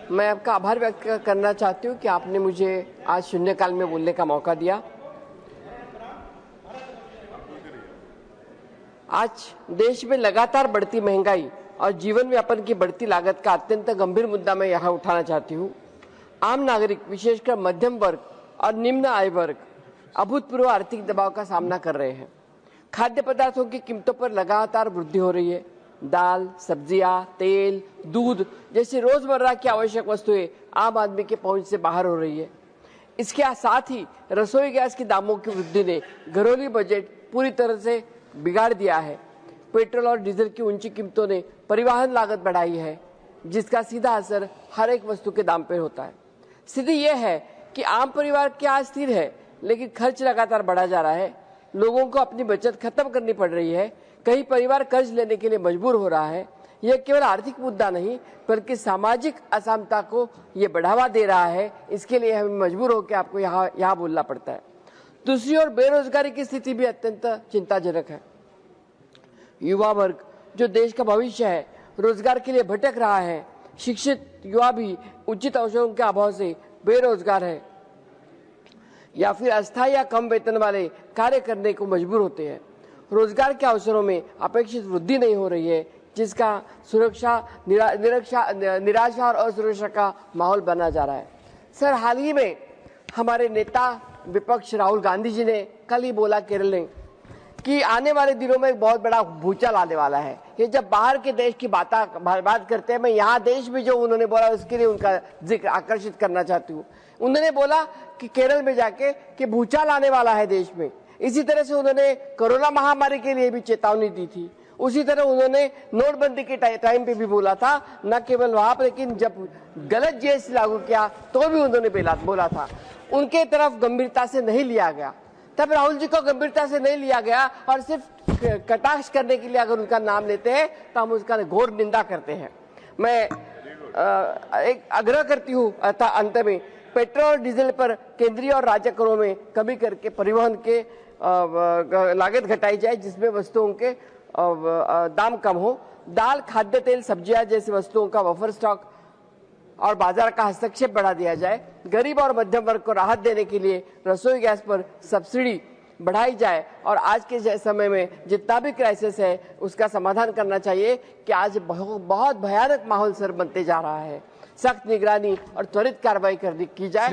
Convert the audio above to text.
मैं आपका आभार व्यक्त करना चाहती हूँ कि आपने मुझे आज शून्यकाल में बोलने का मौका दिया। आज देश में लगातार बढ़ती महंगाई और जीवन यापन की बढ़ती लागत का अत्यंत गंभीर मुद्दा मैं यहाँ उठाना चाहती हूँ। आम नागरिक, विशेषकर मध्यम वर्ग और निम्न आय वर्ग अभूतपूर्व आर्थिक दबाव का सामना कर रहे हैं। खाद्य पदार्थों की कीमतों पर लगातार वृद्धि हो रही है। दाल, सब्जियां, तेल, दूध जैसी रोजमर्रा की आवश्यक वस्तुएं आम आदमी के पहुंच से बाहर हो रही है। इसके साथ ही रसोई गैस के दामों की वृद्धि ने घरेलू बजट पूरी तरह से बिगाड़ दिया है। पेट्रोल और डीजल की ऊंची कीमतों ने परिवहन लागत बढ़ाई है, जिसका सीधा असर हर एक वस्तु के दाम पर होता है। स्थिति यह है कि आम परिवार क्या स्थिर है, लेकिन खर्च लगातार बढ़ा जा रहा है। लोगों को अपनी बचत खत्म करनी पड़ रही है। कई परिवार कर्ज लेने के लिए मजबूर हो रहा है। यह केवल आर्थिक मुद्दा नहीं, बल्कि सामाजिक असमानता को यह बढ़ावा दे रहा है। इसके लिए हमें मजबूर होकर आपको यहाँ बोलना पड़ता है। दूसरी ओर बेरोजगारी की स्थिति भी अत्यंत चिंताजनक है। युवा वर्ग जो देश का भविष्य है, रोजगार के लिए भटक रहा है। शिक्षित युवा भी उचित अवसरों के अभाव से बेरोजगार है या फिर अस्थायी या कम वेतन वाले कार्य करने को मजबूर होते हैं। रोजगार के अवसरों में अपेक्षित वृद्धि नहीं हो रही है, जिसका निराशा और असुरक्षा का माहौल बना जा रहा है। सर, हाल ही में हमारे नेता विपक्ष राहुल गांधी जी ने कल ही बोला केरल में कि आने वाले दिनों में एक बहुत बड़ा भूचाल आने वाला है। ये जब बाहर के देश की बात करते हैं, मैं यहाँ देश में जो उन्होंने बोला उसके लिए उनका जिक्र आकर्षित करना चाहती हूँ। उन्होंने बोला कि केरल में जाके कि भूचाल आने वाला है देश में। इसी तरह से उन्होंने कोरोना महामारी के लिए भी चेतावनी दी थी। उसी तरह उन्होंने नोटबंदी के टाइम पे भी बोला था, न केवल वहां पर, लेकिन जब गलत जीएसटी लागू किया तो भी उन्होंने बोला था। उनके तरफ गंभीरता से नहीं लिया गया। तब राहुल जी को गंभीरता से नहीं लिया गया और सिर्फ कटाक्ष करने के लिए अगर उनका नाम लेते हैं तो हम उसका घोर निंदा करते हैं। मैं एक आग्रह करती हूँ अंत में, पेट्रोल और डीजल पर केंद्रीय और राज्य करों में कमी करके परिवहन के लागत घटाई जाए, जिसमें वस्तुओं के दाम कम हो। दाल, खाद्य तेल, सब्जियां जैसी वस्तुओं का बफर स्टॉक और बाजार का हस्तक्षेप बढ़ा दिया जाए। गरीब और मध्यम वर्ग को राहत देने के लिए रसोई गैस पर सब्सिडी बढ़ाई जाए और आज के समय में जितना भी क्राइसिस है उसका समाधान करना चाहिए कि आज बहुत भयानक माहौल सर बनते जा रहा है। सख्त निगरानी और त्वरित कार्रवाई की जाए।